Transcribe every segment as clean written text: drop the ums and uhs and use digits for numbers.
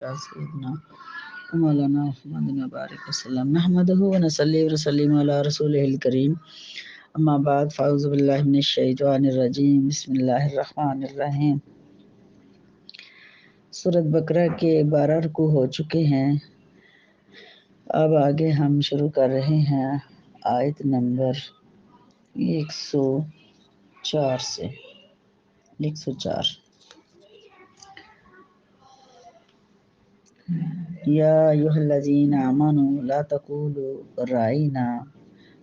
سيدنا ومولانا محمد وبارك وسلم نحمده ونصلي ونسلم على رسوله الكريم اما بعد فاعوذ باللہ من الشیطان الرجیم بسم اللہ الرحمن الرحیم۔ سورۃ بقرہ کے 12 رکوع ہو چکے ہیں۔ اب آگے ہم شروع کر رہے ہیں آیت نمبر 104 سے 104۔ یا ایھا الذین آمنوا لا تقولوا رأینا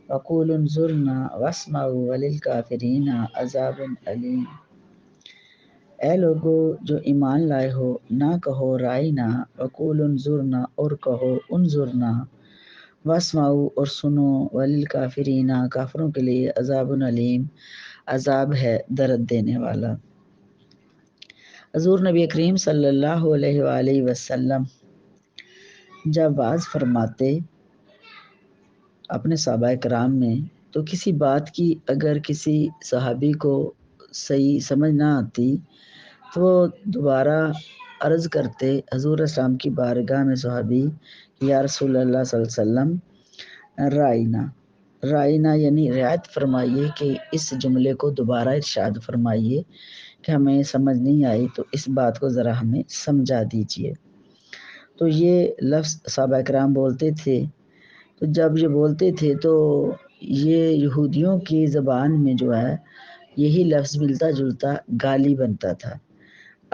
وقولوا انظرنا واسمعوا وللکافرین عذاب علیم۔ اے لوگو جو ایمان لائے ہو، نہ کہو رائنا وقولوا انظرنا اور کہو انظرنا، واسمعوا اور سنو وللکافرین کافروں کے لیے عذاب علیم عذاب ہے درد دینے والا۔ حضور نبی کریم صلی اللہ علیہ وآلہ وسلم جب واعظ فرماتے اپنے صحابہ کرام میں، تو کسی بات کی اگر کسی صحابی کو صحیح سمجھ نہ آتی تو وہ دوبارہ عرض کرتے حضور اسلام کی بارگاہ میں صحابی، یا رسول اللہ صلی اللہ علیہ وسلم رائنا یعنی رعایت فرمائیے کہ اس جملے کو دوبارہ ارشاد فرمائیے کہ ہمیں سمجھ نہیں آئی تو اس بات کو ذرا ہمیں سمجھا دیجیے۔ تو یہ لفظ صحابہ کرام بولتے تھے۔ تو جب یہ بولتے تھے تو یہ یہودیوں کی زبان میں جو ہے یہی لفظ ملتا جلتا گالی بنتا تھا۔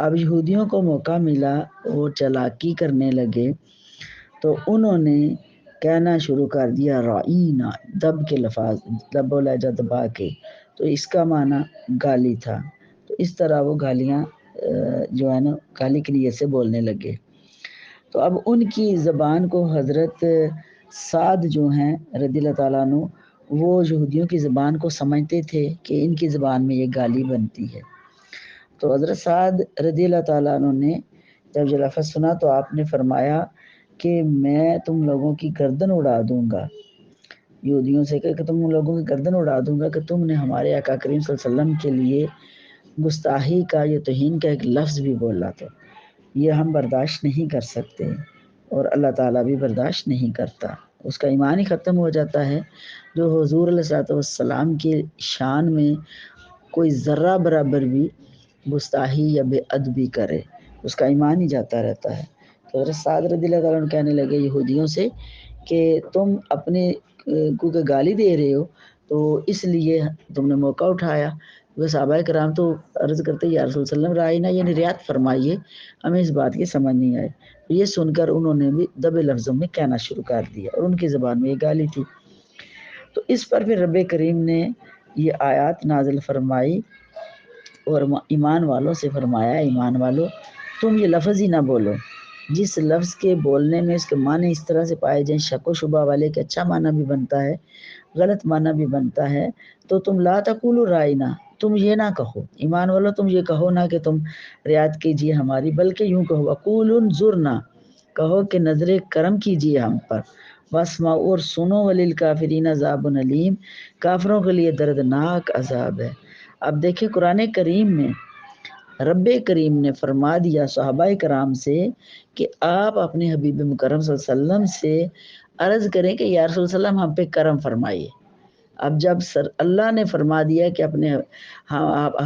اب یہودیوں کو موقع ملا، وہ چالاکی کرنے لگے، تو انہوں نے کہنا شروع کر دیا رائینا، دب کے لفظ، دب و لہجہ دبا کے، تو اس کا معنی گالی تھا۔ تو اس طرح وہ گالیاں جو ہے نا گالی کی نیت سے بولنے لگے۔ تو اب ان کی زبان کو حضرت سعد جو ہیں رضی اللہ تعالیٰ عنہ، وہ یہودیوں کی زبان کو سمجھتے تھے کہ ان کی زبان میں یہ گالی بنتی ہے۔ تو حضرت سعد رضی اللہ تعالیٰ عنہ نے جب یہ لفظ سنا تو آپ نے فرمایا کہ میں تم لوگوں کی گردن اڑا دوں گا، یہودیوں سے کہ تم لوگوں کی گردن اڑا دوں گا کہ تم نے ہمارے آقا کریم صلی اللہ علیہ وسلم کے لیے گستاخی کا یا توہین کا ایک لفظ بھی بولا، تو یہ ہم برداشت نہیں کر سکتے اور اللہ تعالیٰ بھی برداشت نہیں کرتا۔ اس کا ایمان ہی ختم ہو جاتا ہے جو حضور علیہ السلام کی شان میں کوئی ذرہ برابر بھی گستاخی یا بے ادبی کرے، اس کا ایمان ہی جاتا رہتا ہے۔ تو حضرت سعد رضی اللہ تعالیٰ عنہ کہنے لگے یہودیوں سے کہ تم اپنے کو کہ گالی دے رہے ہو تو اس لیے تم نے موقع اٹھایا۔ وہ صحابہ کرام تو عرض کرتے یا رسول اللہ رائنا یعنی رعایت فرمائیے، ہمیں اس بات کی سمجھ نہیں آئے۔ یہ سن کر انہوں نے بھی دبے لفظوں میں کہنا شروع کر دیا اور ان کی زبان میں یہ گالی تھی۔ تو اس پر پھر رب کریم نے یہ آیات نازل فرمائی اور ایمان والوں سے فرمایا ایمان والو تم یہ لفظ ہی نہ بولو جس لفظ کے بولنے میں اس کے معنی اس طرح سے پائے جائیں شک و شبہ والے کہ اچھا معنی بھی بنتا ہے غلط معنی بھی بنتا ہے، تو تم لا تقولوا رائنا، تم یہ نہ کہو ایمان والو، تم یہ کہو نہ کہ تم رعایت کیجیے ہماری، بلکہ یوں کہو وقولوا انظرنا، کہو کہ نظر کرم کیجیے ہم پر، واسمعوا اور سنو وللکافرین عذاب علیم، کافروں کے لیے دردناک عذاب ہے۔ اب دیکھیں قرآن کریم میں رب کریم نے فرما دیا صحابہ کرام سے کہ آپ اپنے حبیب مکرم صلی اللہ علیہ وسلم سے عرض کریں کہ یا رسول اللہ ہم پہ کرم فرمائیے۔ اب جب اللہ نے فرما دیا کہ اپنے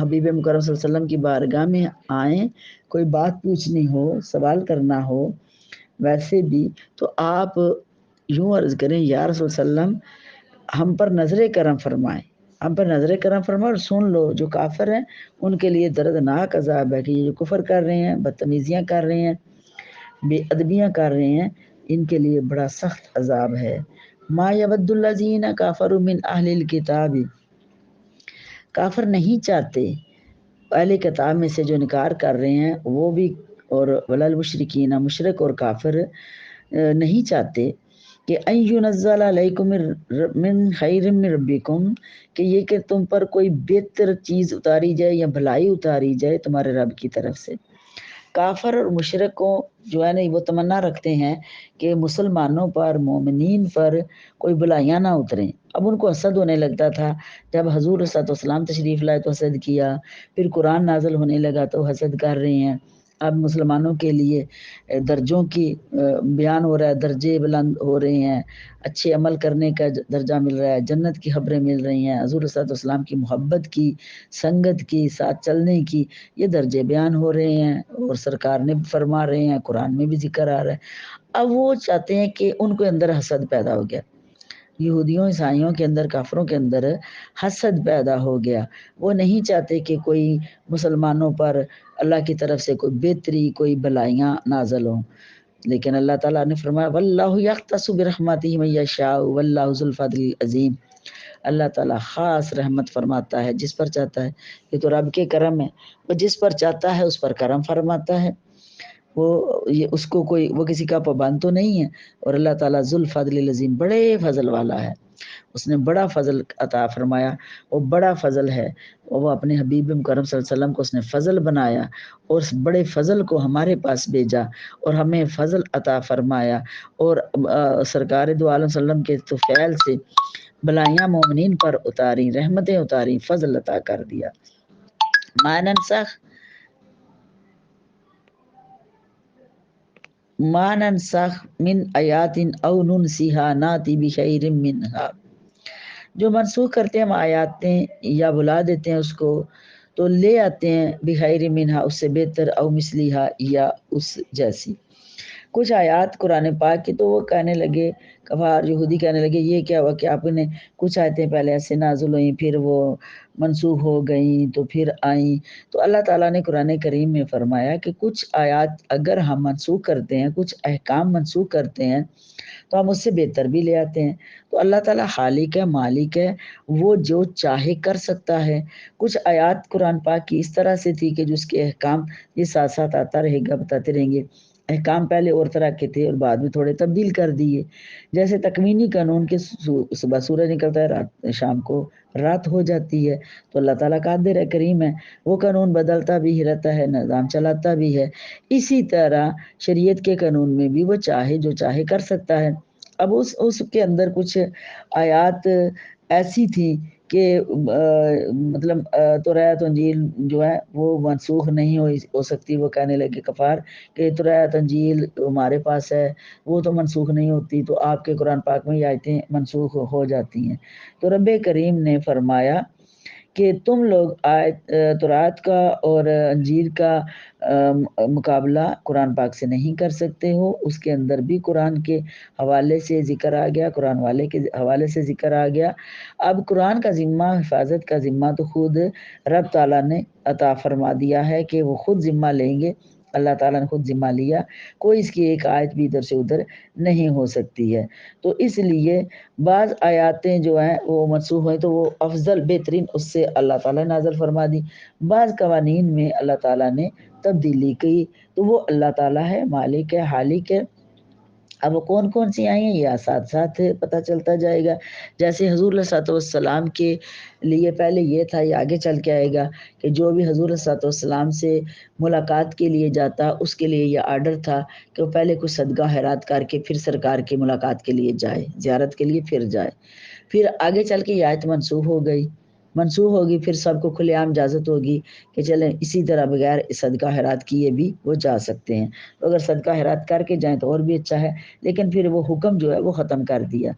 حبیب مکرم صلی اللہ علیہ وسلم کی بارگاہ میں آئیں، کوئی بات پوچھنی ہو، سوال کرنا ہو ویسے بھی، تو آپ یوں عرض کریں یا رسول اللہ ہم پر نظر کرم فرمائیں، ہم پر نظر کرم فرمائیں اور سن لو جو کافر ہیں ان کے لیے دردناک عذاب ہے کہ یہ جو کفر کر رہے ہیں، بدتمیزیاں کر رہے ہیں، بے ادبیاں کر رہے ہیں، ان کے لیے بڑا سخت عذاب ہے۔ ما یود الذین کفروا من اہل الکتاب، کافر نہیں چاہتے اہل کتاب میں سے جو انکار کر رہے ہیں وہ بھی، اور ولا المشرکین، مشرک اور کافر نہیں چاہتے کہ ان ینزل علیکم من خیر من ربکم، کہ یہ کہ تم پر کوئی بہتر چیز اتاری جائے یا بھلائی اتاری جائے تمہارے رب کی طرف سے۔ کافر اور مشرکوں جو ہے نا وہ تمنا رکھتے ہیں کہ مسلمانوں پر، مومنین پر کوئی بلائیاں نہ اتریں۔ اب ان کو حسد ہونے لگتا تھا، جب حضور صلی اللہ علیہ وسلم تشریف لائے تو حسد کیا، پھر قرآن نازل ہونے لگا تو حسد کر رہے ہیں اب مسلمانوں کے لیے درجوں کی بیان ہو رہا ہے، درجے بلند ہو رہے ہیں، اچھے عمل کرنے کا درجہ مل رہا ہے، جنت کی خبریں مل رہی ہیں، حضور صلی اللہ علیہ وسلم کی محبت کی، سنگت کی، ساتھ چلنے کی، یہ درجے بیان ہو رہے ہیں اور سرکار نے فرما رہے ہیں، قرآن میں بھی ذکر آ رہا ہے۔ اب وہ چاہتے ہیں کہ ان کے اندر حسد پیدا ہو گیا، یہودیوں عیسائیوں کے اندر، کافروں کے اندر حسد پیدا ہو گیا، وہ نہیں چاہتے کہ کوئی مسلمانوں پر اللہ کی طرف سے کوئی بہتری، کوئی بھلائیاں نازل ہوں، لیکن اللہ تعالیٰ نے فرمایا واللہ یختص برحمتہ من یشاء واللہ ذو الفضل العظیم، اللہ تعالیٰ خاص رحمت فرماتا ہے جس پر چاہتا ہے، یہ تو رب کے کرم ہے، وہ جس پر چاہتا ہے اس پر کرم فرماتا ہے، وہ یہ اس کو کوئی وہ کسی کا پابند تو نہیں ہے، اور اللہ تعالیٰ ذو الفضل العظیم بڑے فضل والا ہے، اس نے بڑا فضل عطا فرمایا، وہ بڑا فضل ہے، وہ اپنے حبیب مکرم صلی اللہ علیہ وسلم کو اس نے فضل بنایا اور اس بڑے فضل کو ہمارے پاس بھیجا اور ہمیں فضل عطا فرمایا، اور سرکار دو عالم صلی اللہ علیہ وسلم کے طفیل سے بلائیاں مومنین پر اتاری، رحمتیں اتاری، فضل عطا کر دیا۔ ما ننسخ من آیات او ننسیہا ناتی بخیر منہا، جو منسوخ کرتے ہیں ہم آیاتیں یا بلا دیتے ہیں اس کو تو لے آتے ہیں بخیر منہا، اس سے بہتر، او مثلیہا یا اس جیسی۔ کچھ آیات قرآن پاک کی تو وہ کہنے لگے، کفار یہودی کہنے لگے یہ کیا ہوا کہ آپ نے کچھ آیتیں پہلے ایسے نازل ہوئیں پھر وہ منسوخ ہو گئیں تو پھر آئیں، تو اللہ تعالیٰ نے قرآن کریم میں فرمایا کہ کچھ آیات اگر ہم منسوخ کرتے ہیں، کچھ احکام منسوخ کرتے ہیں تو ہم اس سے بہتر بھی لے آتے ہیں، تو اللہ تعالیٰ خالق ہے، مالک ہے، وہ جو چاہے کر سکتا ہے۔ کچھ آیات قرآن پاک کی اس طرح سے تھی کہ جس کے احکام یہ ساتھ ساتھ آتا رہے گا، بتاتے رہیں گے، احکام پہلے اور طرح کے تھے اور بعد میں تھوڑے تبدیل کر دیے، جیسے تکوینی قانون کے صبح سورج نکلتا ہے، رات شام کو رات ہو جاتی ہے، تو اللہ تعالیٰ قادر ہے، کریم ہے، وہ قانون بدلتا بھی رہتا ہے، نظام چلاتا بھی ہے۔ اسی طرح شریعت کے قانون میں بھی وہ چاہے جو چاہے کر سکتا ہے۔ اب اس کے اندر کچھ آیات ایسی تھی کہ مطلب توریت انجیل جو ہے وہ منسوخ نہیں ہو سکتی، وہ کہنے لگے کفار کہ توریت انجیل ہمارے پاس ہے وہ تو منسوخ نہیں ہوتی، تو آپ کے قرآن پاک میں یہ آیتیں منسوخ ہو جاتی ہیں۔ تو رب کریم نے فرمایا کہ تم لوگ تورات کا اور انجیل کا مقابلہ قرآن پاک سے نہیں کر سکتے ہو، اس کے اندر بھی قرآن کے حوالے سے ذکر آ گیا، قرآن والے کے حوالے سے ذکر آ گیا۔ اب قرآن کا ذمہ، حفاظت کا ذمہ تو خود رب تعالیٰ نے عطا فرما دیا ہے کہ وہ خود ذمہ لیں گے، اللہ تعالیٰ نے خود ذمہ لیا، کوئی اس کی ایک آیت بھی ادھر سے ادھر نہیں ہو سکتی ہے۔ تو اس لیے بعض آیاتیں جو ہیں وہ منسوخ ہوئیں تو وہ افضل بہترین اس سے اللہ تعالیٰ نے نازل فرما دی، بعض قوانین میں اللہ تعالیٰ نے تبدیلی کی، تو وہ اللہ تعالیٰ ہے، مالک ہے، خالق ہے۔ اب وہ کون کون سی آئی ہیں یہ ساتھ ساتھ پتہ چلتا جائے گا، جیسے حضور علیہ الصلوۃ والسلام کے لیے پہلے یہ تھا، یہ آگے چل کے آئے گا کہ جو بھی حضور علیہ الصلوۃ والسلام سے ملاقات کے لیے جاتا اس کے لیے یہ آرڈر تھا کہ وہ پہلے کچھ صدقہ خیرات کر کے پھر سرکار کی ملاقات کے لیے جائے، زیارت کے لیے پھر جائے۔ پھر آگے چل کے یہ آیت منسوخ ہو گئی، منسوخ ہوگی، پھر سب کو کھلے عام اجازت ہوگی کہ چلیں اسی طرح بغیر صدقہ خیرات کیے بھی وہ جا سکتے ہیں، تو اگر صدقہ خیرات کر کے جائیں تو اور بھی اچھا ہے، لیکن پھر وہ حکم جو ہے وہ ختم کر دیا۔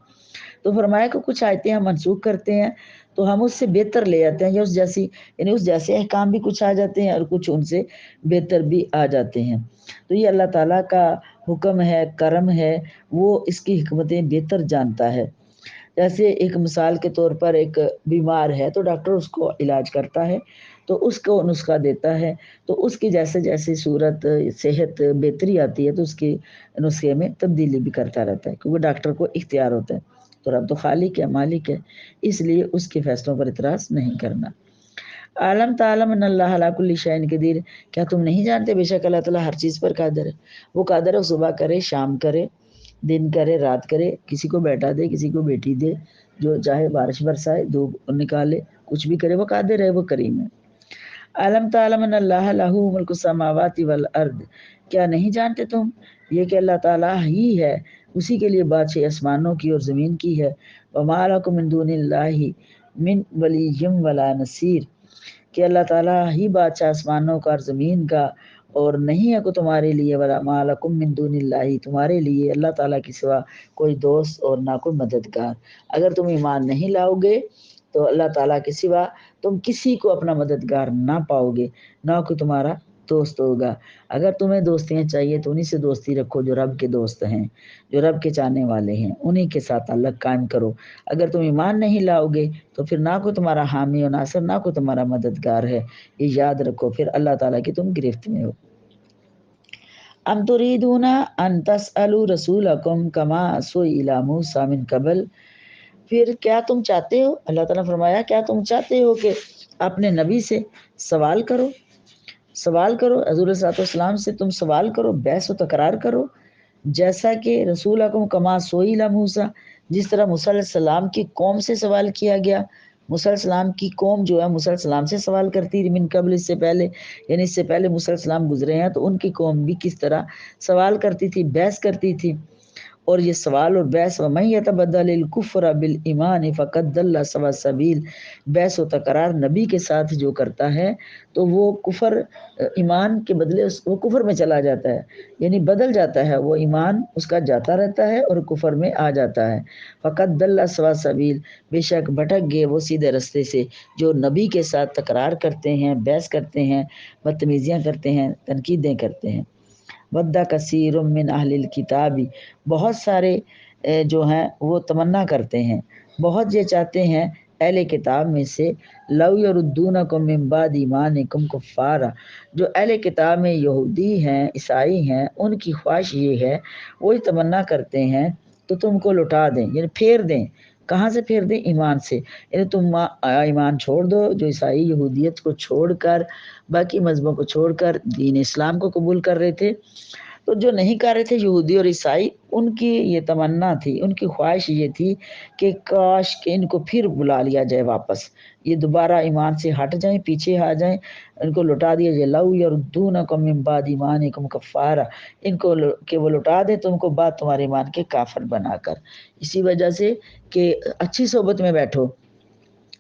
تو فرمایا کہ کچھ آیتیں ہم منسوخ کرتے ہیں تو ہم اس سے بہتر لے آتے ہیں، یا اس جیسی، یعنی اس جیسے احکام بھی کچھ آ جاتے ہیں اور کچھ ان سے بہتر بھی آ جاتے ہیں۔ تو یہ اللہ تعالیٰ کا حکم ہے، کرم ہے، وہ اس کی حکمتیں بہتر جانتا ہے۔ جیسے ایک مثال کے طور پر ایک بیمار ہے تو ڈاکٹر اس کو علاج کرتا ہے تو اس کو نسخہ دیتا ہے، تو اس کی جیسے جیسے صورت صحت بہتری آتی ہے تو اس کے نسخے میں تبدیلی بھی کرتا رہتا ہے، کیونکہ ڈاکٹر کو اختیار ہوتا ہے، تو رب تو خالق ہے، مالک ہے، اس لیے اس کے فیصلوں پر اعتراض نہیں کرنا۔ عالم تعلم ان اللہ علی کل شیء قدیر، کیا تم نہیں جانتے بے شک اللہ تعالیٰ ہر چیز پر قادر ہے، وہ قادر ہے، صبح کرے، شام کرے، دن کرے، رات کرے، کسی کو بیٹا دے، کسی کو بیٹی دے، جو چاہے بارش برسائے، دھوپ نکالے، کچھ بھی کرے، وہ قادر ہے، وہ کریم ہے۔ عالم تعلم ان اللہ لہ ملک السماوات والارض، کیا نہیں جانتے تم یہ کہ اللہ تعالیٰ ہی ہے، اسی کے لیے بادشاہ آسمانوں کی اور زمین کی ہے۔ وما لکم من دون اللہ من ولی ولا نصیر، کہ اللہ تعالیٰ ہی بادشاہ آسمانوں کا اور زمین کا، اور نہیں ہے کو تمہارے لیے ولا ما لکم من دون اللہ، تمہارے لیے اللہ تعالیٰ کے سوا کوئی دوست اور نہ کوئی مددگار۔ اگر تم ایمان نہیں لاؤ گے تو اللہ تعالیٰ کے سوا تم کسی کو اپنا مددگار نہ پاؤ گے، نہ کوئی تمہارا دوست ہوگا۔ اگر تمہیں دوستیاں چاہیے تو انہی سے دوستی رکھو جو رب کے دوست ہیں، جو رب کے چاہنے والے ہیں، انہی کے ساتھ تعلق قائم کرو۔ اگر تم ایمان نہیں لاؤ گے تو پھر نہ کوئی تمہارا حامی و ناصر، نہ کوئی تمہارا مددگار ہے، یہ یاد رکھو، پھر اللہ تعالیٰ کی تم گرفت میں ہو۔ ام تريدون ان تسألوا رسولکم کما سئل موسیٰ من قبل، پھر کیا تم چاہتے ہو، اللہ تعالیٰ نے فرمایا کیا تم چاہتے ہو کہ اپنے نبی سے سوال کرو، سوال کرو، حضور صلی اللہ علیہ وسلم سے تم سوال کرو، بحث و تکرار کرو، جیسا کہ رسولکم کما سئل موسیٰ، جس طرح موسیٰ علیہ السلام کی قوم سے سوال کیا گیا۔ موسیٰ علیہ السلام کی قوم جو ہے موسیٰ علیہ السلام سے سوال کرتی تھی، من قبل، اس سے پہلے، یعنی اس سے پہلے موسیٰ علیہ السلام گزرے ہیں تو ان کی قوم بھی کس طرح سوال کرتی تھی، بحث کرتی تھی۔ اور یہ سوال اور بحث، وَمَن يَتَبَدَّلِ الْكُفْرَ بِالْإِيمَانِ فَقَدْ ضَلَّ سَوَاءَ السَّبِيلِ، بحث و تکرار نبی کے ساتھ جو کرتا ہے تو وہ کفر، ایمان کے بدلے وہ کفر میں چلا جاتا ہے، یعنی بدل جاتا ہے، وہ ایمان اس کا جاتا رہتا ہے اور کفر میں آ جاتا ہے۔ فَقَدْ ضَلَّ سَوَاءَ السَّبِيلِ، بے شک بھٹک گئے وہ سیدھے رستے سے، جو نبی کے ساتھ تکرار کرتے ہیں، بحث کرتے ہیں، بدتمیزیاں کرتے ہیں، تنقیدیں کرتے ہیں۔ وَدَّ کثیر من اہل الکتاب، بہت سارے جو ہیں وہ تمنا کرتے ہیں، بہت یہ چاہتے ہیں اہل کتاب میں سے، لو یردونکم من بعد ایمانکم کفارا، جو اہل کتاب میں یہودی ہیں، عیسائی ہیں، ان کی خواہش یہ ہے، وہی تمنا کرتے ہیں تو تم کو لٹا دیں، یعنی پھیر دیں۔ کہاں سے پھیر دیں؟ ایمان سے، یعنی تم ایمان چھوڑ دو، جو عیسائی یہودیت کو چھوڑ کر، باقی مذہبوں کو چھوڑ کر دین اسلام کو قبول کر رہے تھے، تو جو نہیں کر رہے تھے یہودی اور عیسائی، ان کی یہ تمنا تھی، ان کی خواہش یہ تھی کہ کاش کہ ان کو پھر بلا لیا جائے واپس، یہ دوبارہ ایمان سے ہٹ جائیں، پیچھے آ جائیں، ان کو لٹا دیا جائے، لو یردونکم من بعد ایمانکم کفارا، ان کو کہ وہ لٹا دے تم کو بعد تمہارے ایمان کے کافر بنا کر۔ اسی وجہ سے کہ اچھی صحبت میں بیٹھو،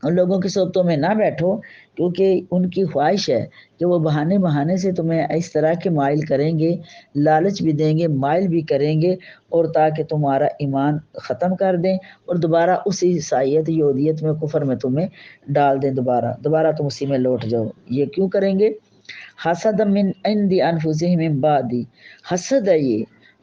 ان لوگوں کی صحبتوں میں نہ بیٹھو، کیونکہ ان کی خواہش ہے کہ وہ بہانے سے تمہیں اس طرح کے مائل کریں گے، لالچ بھی دیں گے، مائل بھی کریں گے، اور تاکہ تمہارا ایمان ختم کر دیں اور دوبارہ اسی عیسائیت، یہودیت میں، کفر میں تمہیں ڈال دیں، دوبارہ تم اسی میں لوٹ جاؤ۔ یہ کیوں کریں گے؟ حسد من عند انفسہم من بعد، حسد ہے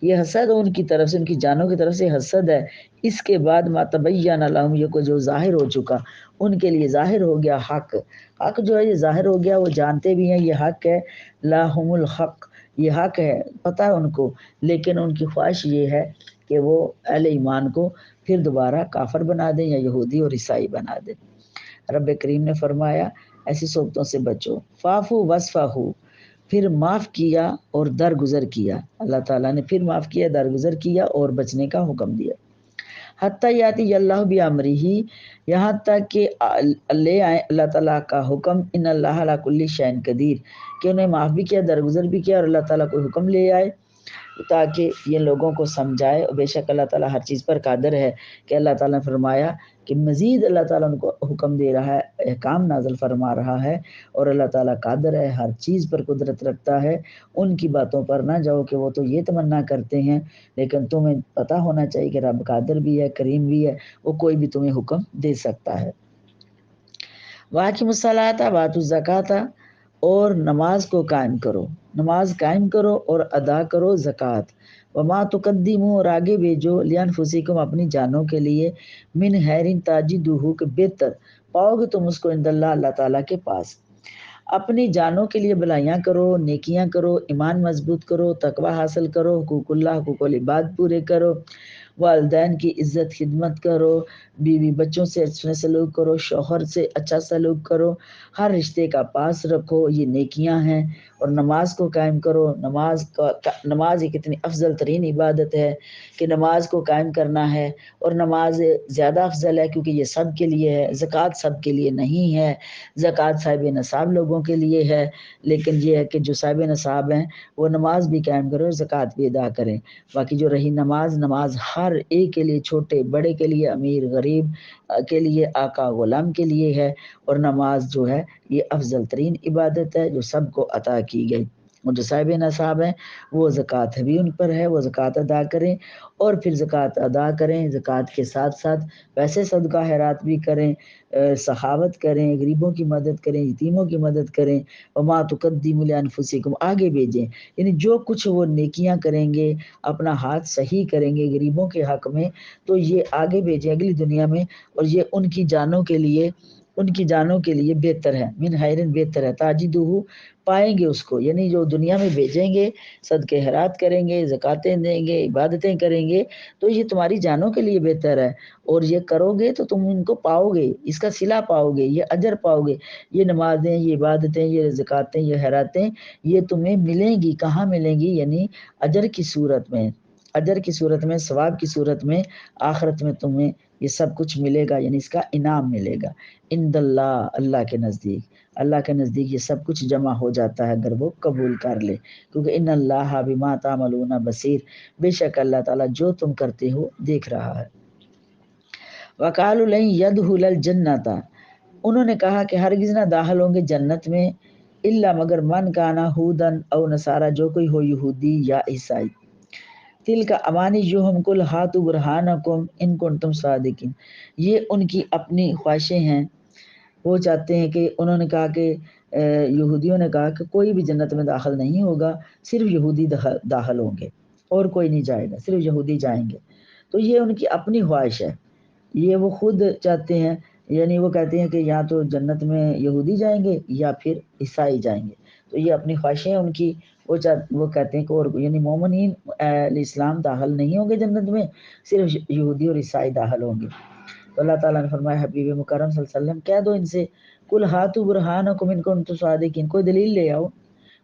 یہ حسد ان کی طرف سے، ان کی جانوں کی طرف سے حسد ہے، اس کے بعد ما تبین لہم، یہ کو جو ظاہر ہو چکا، ان کے لیے ظاہر ہو گیا حق جو ہے یہ ظاہر ہو گیا، وہ جانتے بھی ہیں یہ حق ہے، لاہم الحق، یہ حق ہے، پتہ ہے ان کو، لیکن ان کی خواہش یہ ہے کہ وہ اہل ایمان کو پھر دوبارہ کافر بنا دیں یا یہودی اور عیسائی بنا دیں۔ رب کریم نے فرمایا ایسی صحبتوں سے بچو، فاعفو واصفحوا، پھر معاف کیا اور درگزر کیا، اللہ تعالیٰ نے پھر معاف کیا، درگزر کیا اور بچنے کا حکم دیا۔ حتیٰ یاتی اللہ بامرہ، یہاں تک کہ لے آئے اللہ تعالیٰ کا حکم، ان اللہ علی کل شیء قدیر، کہ انہیں معاف بھی کیا، درگزر بھی کیا، اور اللہ تعالیٰ کو حکم لے آئے تاکہ یہ لوگوں کو سمجھائے، اور بے شک اللہ تعالیٰ ہر چیز پر قادر ہے، کہ اللہ تعالیٰ نے فرمایا کہ مزید اللہ تعالیٰ ان کو حکم دے رہا ہے، احکام نازل فرما رہا ہے، اور اللہ تعالیٰ قادر ہے، ہر چیز پر قدرت رکھتا ہے، ان کی باتوں پر نہ جاؤ کہ وہ تو یہ تمنا کرتے ہیں، لیکن تمہیں پتہ ہونا چاہیے کہ رب قادر بھی ہے، کریم بھی ہے، وہ کوئی بھی تمہیں حکم دے سکتا ہے۔ وَأَقِیمُوا الصَّلَاةَ وَآتُوا الزَّکَاةَ، اور نماز کو قائم کرو، نماز قائم کرو اور ادا کرو زکوٰۃ۔ وما تقدموا، اور آگے بھیجو، لانفسکم، اپنی جانوں کے لیے، من خیر تجدوہ، کہ بہتر پاؤ گے تم اس کو عند اللہ، اللہ تعالیٰ کے پاس۔ اپنی جانوں کے لیے بھلائیاں کرو، نیکیاں کرو، ایمان مضبوط کرو، تقوی حاصل کرو، حقوق اللہ، حقوق العباد پورے کرو، والدین کی عزت خدمت کرو، بیوی بچوں سے اچھا سلوک کرو، شوہر سے اچھا سلوک کرو، ہر رشتے کا پاس رکھو، یہ نیکیاں ہیں۔ اور نماز کو قائم کرو، نماز ایک اتنی افضل ترین عبادت ہے کہ نماز کو قائم کرنا ہے، اور نماز زیادہ افضل ہے کیونکہ یہ سب کے لیے ہے، زکوٰۃ سب کے لیے نہیں ہے، زکوٰۃ صاحب نصاب لوگوں کے لیے ہے، لیکن یہ ہے کہ جو صاحب نصاب ہیں وہ نماز بھی قائم کریں اور زکوٰۃ بھی ادا کریں۔ باقی جو رہی نماز ہر ایک کے لیے، چھوٹے بڑے کے لیے، امیر غریب کے لیے، آقا غلام کے لیے ہے، اور نماز جو ہے یہ افضل ترین عبادت ہے جو سب کو عطا کی گئی۔ اور جو صاحب نصاب ہیں وہ زکوٰۃ بھی ان پر ہے، وہ زکوٰۃ ادا کریں، اور پھر زکوٰۃ ادا کریں، زکوٰۃ کے ساتھ ساتھ ویسے صدقہ خیرات بھی کریں، سخاوت کریں، غریبوں کی مدد کریں، یتیموں کی مدد کریں، وما تقدموا لانفسکم آگے بھیجیں، یعنی جو کچھ وہ نیکیاں کریں گے، اپنا ہاتھ صحیح کریں گے غریبوں کے حق میں، تو یہ آگے بھیجیں اگلی دنیا میں، اور یہ ان کی جانوں کے لیے بہتر ہے، من خیرن بہتر ہے، تاجدوہ پائیں گے اس کو، یعنی جو دنیا میں بھیجیں گے، صدقے خیرات کریں گے، زکاتیں دیں گے، عبادتیں کریں گے، تو یہ تمہاری جانوں کے لیے بہتر ہے، اور یہ کرو گے تو تم ان کو پاؤ گے، اس کا صلہ پاؤ گے، یہ اجر پاؤ گے، یہ نمازیں، یہ عبادتیں، یہ زکاتیں، یہ خیراتیں، یہ تمہیں ملیں گی، کہاں ملیں گی؟ یعنی اجر کی صورت میں، ثواب کی صورت میں، آخرت میں تمہیں یہ سب کچھ ملے گا، یعنی اس کا انعام ملے گا، عند اللہ، اللہ کے نزدیک یہ سب کچھ جمع ہو جاتا ہے اگر وہ قبول کر لے، کیونکہ ان اللہ بما تعملون بصیر، بے شک اللہ تعالیٰ جو تم کرتے ہو دیکھ رہا ہے۔ وقالوا لن يدخل الجنۃ، انہوں نے کہا کہ ہرگز نہ داخل ہوں گے جنت میں، الا مگر من کانا ہودن او نصارا، جو کوئی ہو یہودی یا عیسائی، تلک امانیہم قل ہاتوا برہانکم ان کنتم صادقین، یہ ان کی اپنی خواہشیں ہیں، وہ چاہتے ہیں کہ انہوں نے کہا کہ یہودیوں نے کہا کہ کوئی بھی جنت میں داخل نہیں ہوگا، صرف یہودی داخل ہوں گے، اور کوئی نہیں جائے گا، صرف یہودی جائیں گے، تو یہ ان کی اپنی خواہش ہے، یہ وہ خود چاہتے ہیں، یعنی وہ کہتے ہیں کہ یا تو جنت میں یہودی جائیں گے یا پھر عیسائی جائیں گے، تو یہ اپنی خواہشیں ان کی، وہ کہتے ہیں کہ اور یعنی مومنین اہل اسلام داخل نہیں ہوں گے جنت میں، صرف یہودی اور عیسائی داخل ہوں گے۔ تو اللہ تعالیٰ نے فرمایا حبیب مکرم صلی اللہ علیہ وسلم کہہ دو ان سے، قل ہاتوا برہانکم ان کنتم صادقین، کوئی دلیل لے آؤ،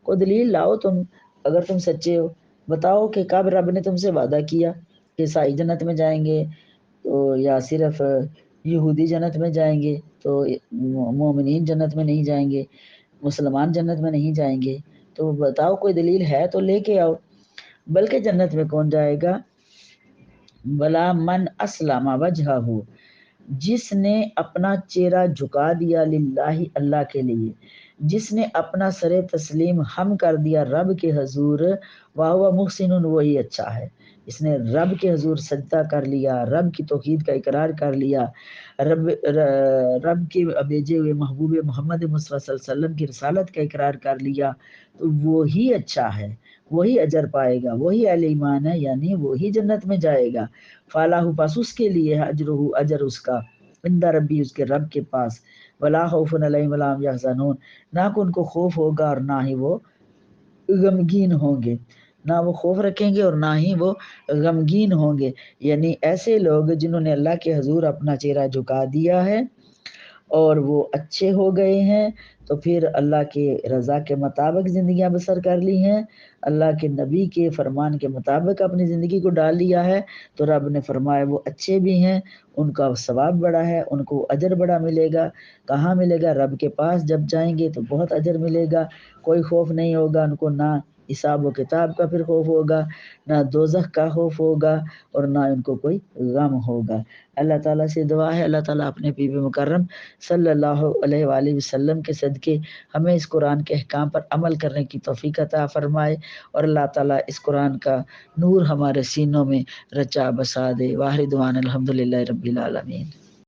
کوئی دلیل لاؤ تم اگر تم سچے ہو، بتاؤ کہ کب رب نے تم سے وعدہ کیا کہ عیسائی جنت میں جائیں گے، تو یا صرف یہودی جنت میں جائیں گے، تو مومنین جنت میں نہیں جائیں گے، مسلمان جنت میں نہیں جائیں گے، تو بتاؤ کوئی دلیل ہے تو لے کے آؤ۔ بلکہ جنت میں کون جائے گا؟ بلا من اسلم وجہہ، جس نے اپنا چہرہ جھکا دیا للہ، اللہ کے لیے، جس نے اپنا سر تسلیم ہم کر دیا رب کے حضور، وہو محسن، وہی اچھا ہے، اس نے رب کے حضور سجدہ کر لیا، رب کی توحید کا اقرار کر لیا، رب کے بھیجے ہوئے محبوب محمد مصطفیٰ صلی اللہ علیہ وسلم کی رسالت کا اقرار کر لیا، تو وہی اچھا ہے، وہی اجر پائے گا، وہی اہل ایمان ہے، یعنی وہی جنت میں جائے گا، فلاح، پس اس کے لیے اجرہ، اجر اس کا، عند ربی، اس کے رب کے پاس، ولا خوف علیہم ولا هم یحزنون، نہ ان کو خوف ہوگا اور نہ ہی وہ غمگین ہوں گے، نہ وہ خوف رکھیں گے اور نہ ہی وہ غمگین ہوں گے، یعنی ایسے لوگ جنہوں نے اللہ کے حضور اپنا چہرہ جھکا دیا ہے اور وہ اچھے ہو گئے ہیں، تو پھر اللہ کے رضا کے مطابق زندگیاں بسر کر لی ہیں، اللہ کے نبی کے فرمان کے مطابق اپنی زندگی کو ڈال لیا ہے، تو رب نے فرمایا وہ اچھے بھی ہیں، ان کا ثواب بڑا ہے، ان کو اجر بڑا ملے گا، کہاں ملے گا؟ رب کے پاس جب جائیں گے تو بہت اجر ملے گا، کوئی خوف نہیں ہوگا ان کو، نہ حساب و کتاب کا پھر خوف ہوگا، نہ دوزخ کا خوف ہوگا، اور نہ ان کو کوئی غم ہوگا۔ اللہ تعالیٰ سے دعا ہے اللہ تعالیٰ اپنے حبیب مکرم صلی اللہ علیہ وآلہ وسلم کے صدقے ہمیں اس قرآن کے احکام پر عمل کرنے کی توفیق عطا فرمائے، اور اللہ تعالیٰ اس قرآن کا نور ہمارے سینوں میں رچا بسا دے۔ واخر دعوانا الحمدللہ رب العالمین۔